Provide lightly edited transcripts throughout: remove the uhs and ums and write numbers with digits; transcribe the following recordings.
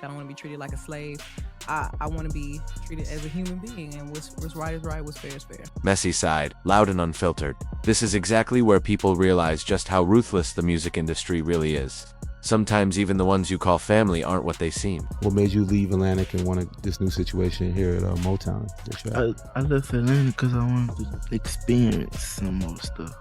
I don't want to be treated like a slave. I want to be treated as a human being, and what's right is right, what's fair is fair. Messy side, loud and unfiltered. This is exactly where people realize just how ruthless the music industry really is. Sometimes even the ones you call family aren't what they seem. What made you leave Atlantic and want this new situation here at Motown? I left Atlanta because I wanted to experience some more stuff.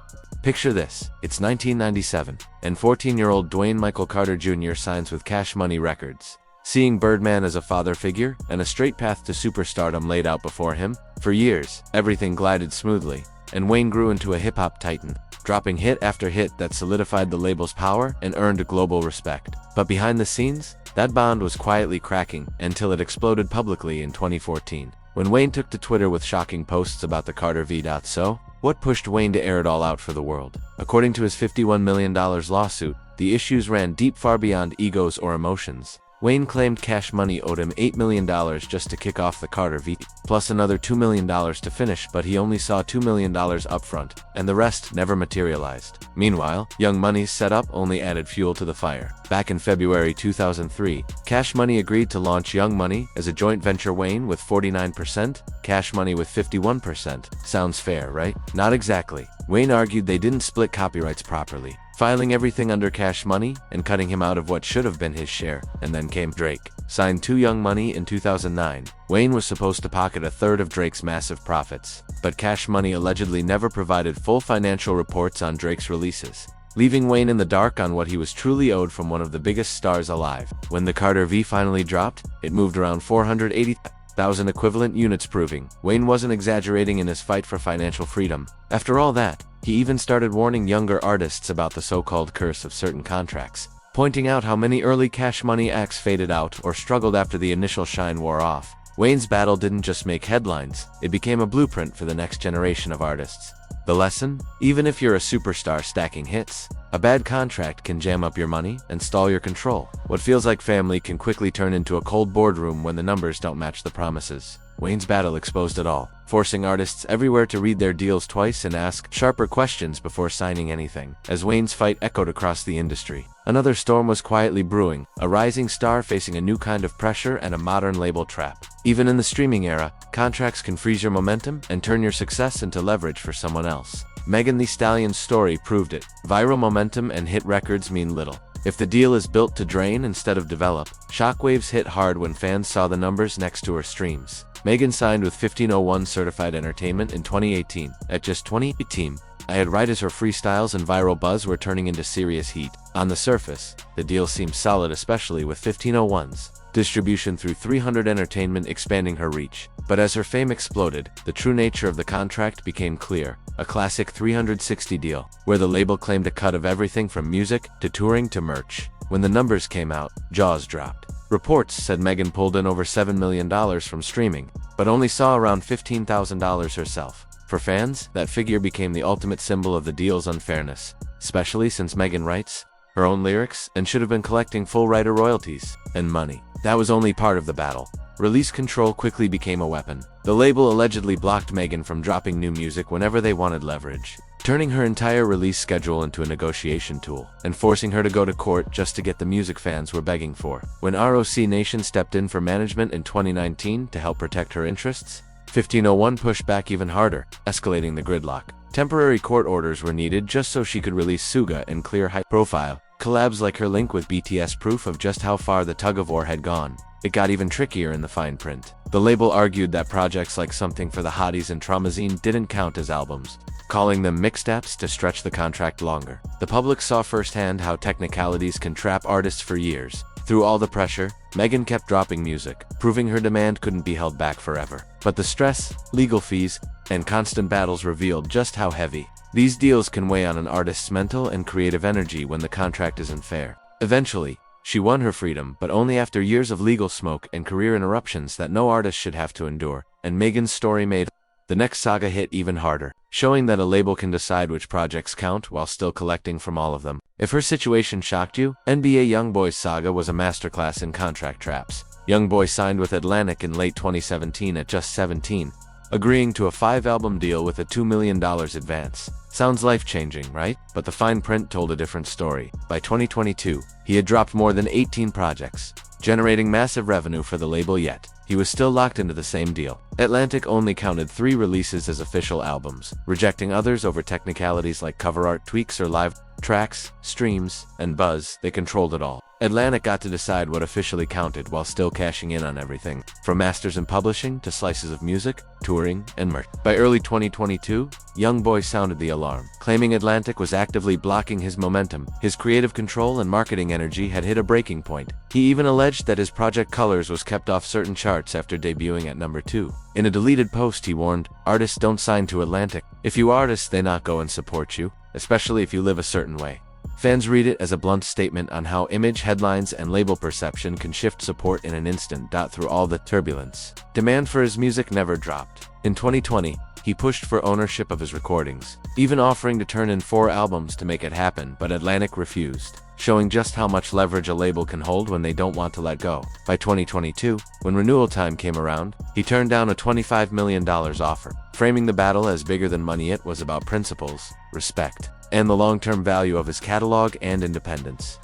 Picture this, it's 1997, and 14-year-old Dwayne Michael Carter Jr. signs with Cash Money Records. Seeing Birdman as a father figure and a straight path to superstardom laid out before him, for years, everything glided smoothly, and Wayne grew into a hip-hop titan, dropping hit after hit that solidified the label's power and earned global respect. But behind the scenes, that bond was quietly cracking until it exploded publicly in 2014, when Wayne took to Twitter with shocking posts about the Carter v. So, what pushed Wayne to air it all out for the world? According to his $51 million lawsuit, the issues ran deep far beyond egos or emotions. Wayne claimed Cash Money owed him $8 million just to kick off the Carter v. plus another $2 million to finish, but he only saw $2 million upfront, and the rest never materialized. Meanwhile, Young Money's setup only added fuel to the fire. Back in February 2003, Cash Money agreed to launch Young Money as a joint venture, Wayne with 49%, Cash Money with 51%. Sounds fair, right? Not exactly. Wayne argued they didn't split copyrights properly, filing everything under Cash Money and cutting him out of what should have been his share. And then came Drake. Signed to Young Money in 2009, Wayne was supposed to pocket a third of Drake's massive profits, but Cash Money allegedly never provided full financial reports on Drake's releases, leaving Wayne in the dark on what he was truly owed from one of the biggest stars alive. When the Carter v finally dropped, it moved around 480,000 equivalent units, proving Wayne wasn't exaggerating in his fight for financial freedom. After all that, he even started warning younger artists about the so-called curse of certain contracts, pointing out how many early Cash Money acts faded out or struggled after the initial shine wore off. Wayne's battle didn't just make headlines, it became a blueprint for the next generation of artists. The lesson? Even if you're a superstar stacking hits, a bad contract can jam up your money and stall your control. What feels like family can quickly turn into a cold boardroom when the numbers don't match the promises. Wayne's battle exposed it all, forcing artists everywhere to read their deals twice and ask sharper questions before signing anything. As Wayne's fight echoed across the industry, another storm was quietly brewing, a rising star facing a new kind of pressure and a modern label trap. Even in the streaming era, contracts can freeze your momentum and turn your success into leverage for someone else. Megan Thee Stallion's story proved it. Viral momentum and hit records mean little if the deal is built to drain instead of develop. Shockwaves hit hard when fans saw the numbers next to her streams. Megan signed with 1501 Certified Entertainment in 2018. At just 2018, I Had Right as her freestyles and viral buzz were turning into serious heat. On the surface, the deal seemed solid, especially with 1501's distribution through 300 Entertainment expanding her reach. But as her fame exploded, the true nature of the contract became clear. A classic 360 deal, where the label claimed a cut of everything from music to touring to merch. When the numbers came out, jaws dropped. Reports said Megan pulled in over $7 million from streaming, but only saw around $15,000 herself. For fans, that figure became the ultimate symbol of the deal's unfairness, especially since Megan writes her own lyrics and should have been collecting full writer royalties and money. That was only part of the battle. Release control quickly became a weapon. The label allegedly blocked Megan from dropping new music whenever they wanted leverage, turning her entire release schedule into a negotiation tool, and forcing her to go to court just to get the music fans were begging for. When ROC Nation stepped in for management in 2019 to help protect her interests, 1501 pushed back even harder, escalating the gridlock. Temporary court orders were needed just so she could release Suga and clear high-profile collabs like her link with BTS, proof of just how far the tug-of-war had gone. It got even trickier in the fine print. The label argued that projects like Something for the Hotties and Traumazine didn't count as albums, calling them mixtapes to stretch the contract longer. The public saw firsthand how technicalities can trap artists for years. Through all the pressure, Megan kept dropping music, proving her demand couldn't be held back forever. But the stress, legal fees, and constant battles revealed just how heavy these deals can weigh on an artist's mental and creative energy when the contract isn't fair. Eventually, she won her freedom, but only after years of legal smoke and career interruptions that no artist should have to endure. And Megan's story made the next saga hit even harder, showing that a label can decide which projects count while still collecting from all of them. If her situation shocked you, NBA YoungBoy's saga was a masterclass in contract traps. YoungBoy signed with Atlantic in late 2017 at just 17, agreeing to a 5-album deal with a $2 million advance. Sounds life-changing, right? But the fine print told a different story. By 2022, he had dropped more than 18 projects, generating massive revenue for the label, yet he was still locked into the same deal. Atlantic only counted 3 releases as official albums, rejecting others over technicalities like cover art tweaks or live tracks, streams, and buzz. They controlled it all. Atlantic got to decide what officially counted while still cashing in on everything, from masters and publishing to slices of music, touring, and merch. By early 2022, YoungBoy sounded the alarm, claiming Atlantic was actively blocking his momentum. His creative control and marketing energy had hit a breaking point. He even alleged that his project Colors was kept off certain charts after debuting at number 2. In a deleted post, he warned, "Artists don't sign to Atlantic. If you artists, they not go and support you, especially if you live a certain way." Fans read it as a blunt statement on how image, headlines, and label perception can shift support in an instant. Through all the turbulence, demand for his music never dropped. In 2020, he pushed for ownership of his recordings, even offering to turn in 4 albums to make it happen, but Atlantic refused, showing just how much leverage a label can hold when they don't want to let go. By 2022, when renewal time came around, he turned down a $25 million offer, framing the battle as bigger than money. It was about principles, respect, and the long-term value of his catalog and independence.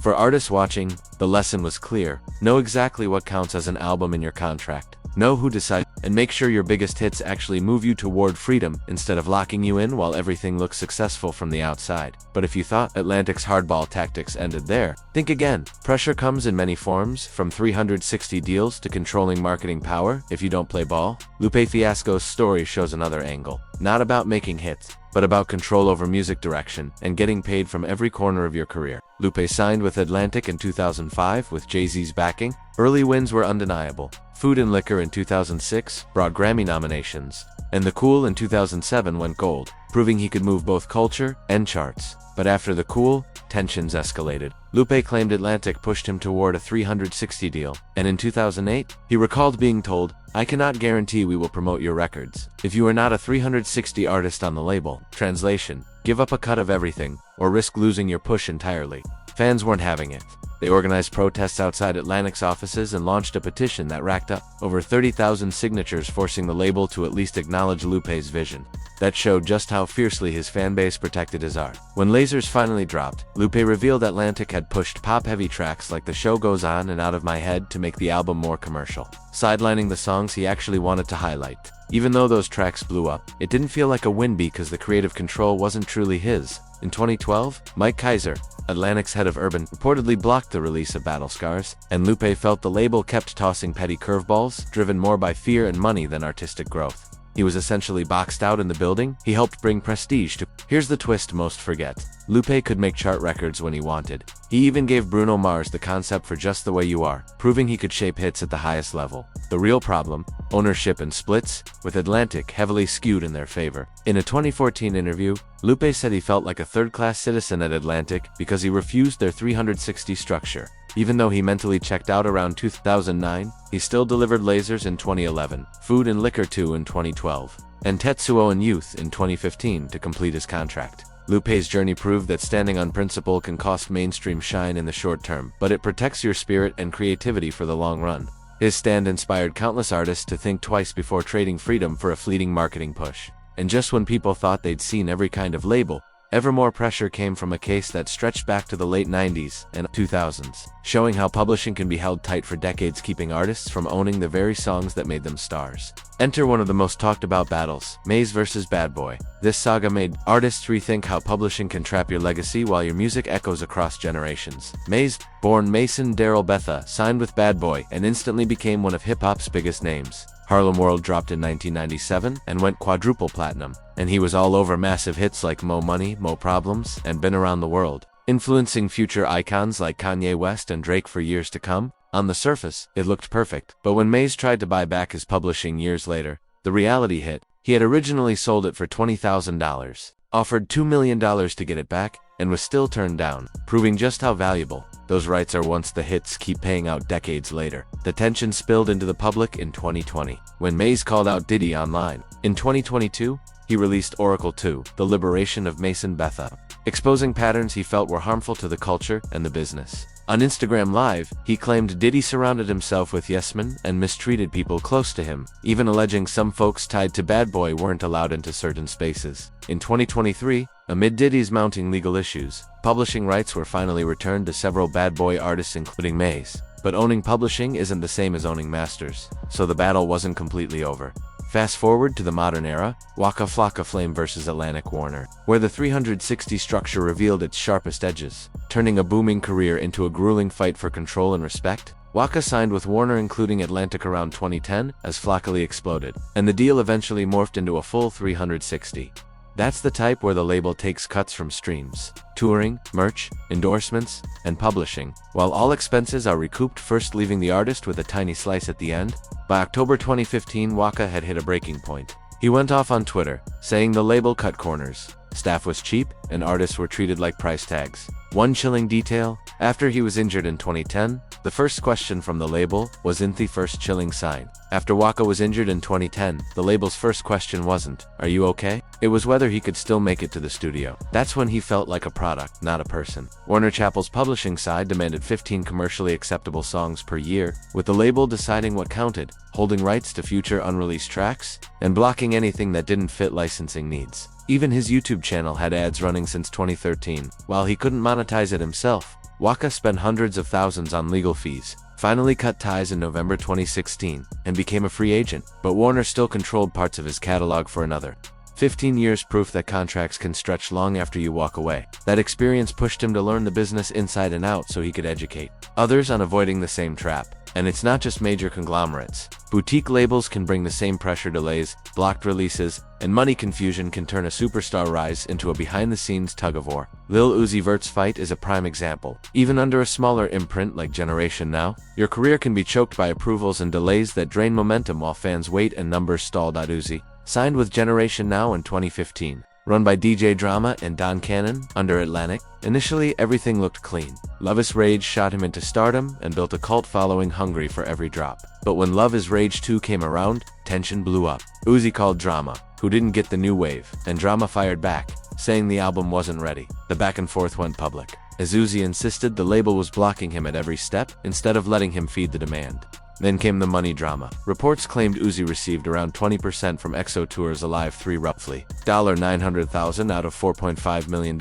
For artists watching, the lesson was clear. Know exactly what counts as an album in your contract. Know who decides, and make sure your biggest hits actually move you toward freedom instead of locking you in while everything looks successful from the outside. But if you thought Atlantic's hardball tactics ended there, think again. Pressure comes in many forms, from 360 deals to controlling marketing power if you don't play ball. Lupe Fiasco's story shows another angle, not about making hits, but about control over music direction and getting paid from every corner of your career. Lupe signed with Atlantic in 2005 with Jay-Z's backing. Early wins were undeniable. Food and Liquor in 2006 brought Grammy nominations, and The Cool in 2007 went gold, proving he could move both culture and charts. But after The Cool, tensions escalated. Lupe claimed Atlantic pushed him toward a 360 deal, and in 2008, he recalled being told, "I cannot guarantee we will promote your records if you are not a 360 artist on the label." Translation: give up a cut of everything, or risk losing your push entirely. Fans weren't having it. They organized protests outside Atlantic's offices and launched a petition that racked up over 30,000 signatures, forcing the label to at least acknowledge Lupe's vision. That showed just how fiercely his fanbase protected his art. When Lasers finally dropped, Lupe revealed Atlantic had pushed pop-heavy tracks like The Show Goes On and Out of My Head to make the album more commercial, sidelining the songs he actually wanted to highlight. Even though those tracks blew up, it didn't feel like a win because the creative control wasn't truly his. In 2012, Mike Kaiser, Atlantic's head of Urban, reportedly blocked the release of Battle Scars, and Lupe felt the label kept tossing petty curveballs, driven more by fear and money than artistic growth. He was essentially boxed out in the building. He helped bring prestige to... Here's the twist most forget. Lupe could make chart records when he wanted. He even gave Bruno Mars the concept for Just the Way You Are, proving he could shape hits at the highest level. The real problem? Ownership and splits, with Atlantic heavily skewed in their favor. In a 2014 interview, Lupe said he felt like a third-class citizen at Atlantic because he refused their 360 structure. Even though he mentally checked out around 2009, he still delivered Lasers in 2011, Food and Liquor 2 in 2012, and Tetsuo and Youth in 2015 to complete his contract. Lupe's journey proved that standing on principle can cost mainstream shine in the short term, but it protects your spirit and creativity for the long run. His stand inspired countless artists to think twice before trading freedom for a fleeting marketing push. And just when people thought they'd seen every kind of label, ever more pressure came from a case that stretched back to the late 90s and 2000s, showing how publishing can be held tight for decades, keeping artists from owning the very songs that made them stars. Enter one of the most talked about battles, Maze vs. Bad Boy. This saga made artists rethink how publishing can trap your legacy while your music echoes across generations. Maze, born Mason Darrell Betha, signed with Bad Boy and instantly became one of hip-hop's biggest names. Harlem World dropped in 1997 and went quadruple platinum, and he was all over massive hits like Mo Money, Mo Problems, and Been Around the World, influencing future icons like Kanye West and Drake for years to come. On the surface, it looked perfect, but when Maze tried to buy back his publishing years later, the reality hit. He had originally sold it for $20,000, offered $2 million to get it back, and was still turned down, proving just how valuable those rights are once the hits keep paying out decades later. The tension spilled into the public in 2020, when Maze called out Diddy online. In 2022, he released Oracle 2, The Liberation of Mason Betha, exposing patterns he felt were harmful to the culture and the business. On Instagram Live, he claimed Diddy surrounded himself with yes men and mistreated people close to him, even alleging some folks tied to Bad Boy weren't allowed into certain spaces. In 2023, amid Diddy's mounting legal issues, publishing rights were finally returned to several Bad Boy artists including Maze. But owning publishing isn't the same as owning masters, so the battle wasn't completely over. Fast forward to the modern era, Waka Flocka Flame vs. Atlantic Warner, where the 360 structure revealed its sharpest edges, turning a booming career into a grueling fight for control and respect. Waka signed with Warner including Atlantic around 2010 as Flockily exploded, and the deal eventually morphed into a full 360. That's the type where the label takes cuts from streams, touring, merch, endorsements, and publishing, while all expenses are recouped, first leaving the artist with a tiny slice at the end. By October 2015, Waka had hit a breaking point. He went off on Twitter, saying the label cut corners, staff was cheap, and artists were treated like price tags. One chilling detail, after he was injured in 2010, the first question from the label was "Isn't the first chilling sign?" After Waka was injured in 2010, the label's first question wasn't, "Are you okay?" It was whether he could still make it to the studio. That's when he felt like a product, not a person. Warner Chappell's publishing side demanded 15 commercially acceptable songs per year, with the label deciding what counted, holding rights to future unreleased tracks, and blocking anything that didn't fit licensing needs. Even his YouTube channel had ads running since 2013. While he couldn't monetize it himself, Waka spent hundreds of thousands on legal fees, finally cut ties in November 2016, and became a free agent, but Warner still controlled parts of his catalog for another 15 years, proof that contracts can stretch long after you walk away. That experience pushed him to learn the business inside and out so he could educate others on avoiding the same trap. And it's not just major conglomerates. Boutique labels can bring the same pressure. Delays, blocked releases, and money confusion can turn a superstar rise into a behind-the-scenes tug-of-war. Lil Uzi Vert's fight is a prime example. Even under a smaller imprint like Generation Now, your career can be choked by approvals and delays that drain momentum while fans wait and numbers stall. Uzi signed with Generation Now in 2015. Run by DJ Drama and Don Cannon, under Atlantic. Initially, everything looked clean. Love is Rage shot him into stardom and built a cult following hungry for every drop. But when Love is Rage 2 came around, tension blew up. Uzi called Drama, who didn't get the new wave, and Drama fired back, saying the album wasn't ready. The back and forth went public, as Uzi insisted the label was blocking him at every step instead of letting him feed the demand. Then came the money drama. Reports claimed Uzi received around 20% from EXO Tours Alive 3, roughly $900,000 out of $4.5 million,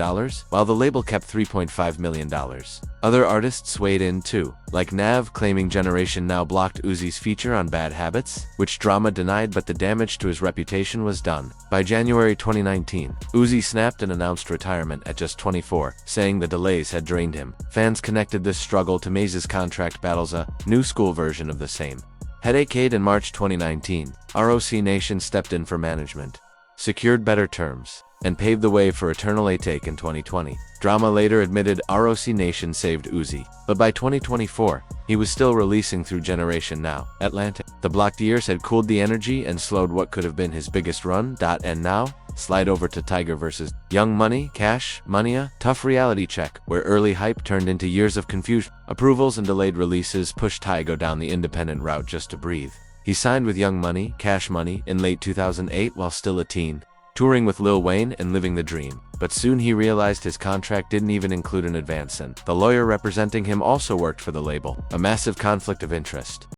while the label kept $3.5 million. Other artists weighed in too, like Nav claiming Generation Now blocked Uzi's feature on Bad Habits, which Drama denied, but the damage to his reputation was done. By January 2019, Uzi snapped and announced retirement at just 24, saying the delays had drained him. Fans connected this struggle to Maze's contract battles, a new school version of the same headache. In March 2019, ROC Nation stepped in for management, secured better terms, and paved the way for Eternal Atake in 2020. Drama later admitted ROC Nation saved Uzi, but by 2024, he was still releasing through Generation Now. Atlantic. The blocked years had cooled the energy and slowed what could have been his biggest run. And now, slide over to Tiger vs. Young Money, Cash, Money, tough reality check, where early hype turned into years of confusion. Approvals and delayed releases pushed Tygo down the independent route just to breathe. He signed with Young Money, Cash Money, in late 2008 while still a teen, touring with Lil Wayne and living the dream. But soon he realized his contract didn't even include an advance, and the lawyer representing him also worked for the label. A massive conflict of interest.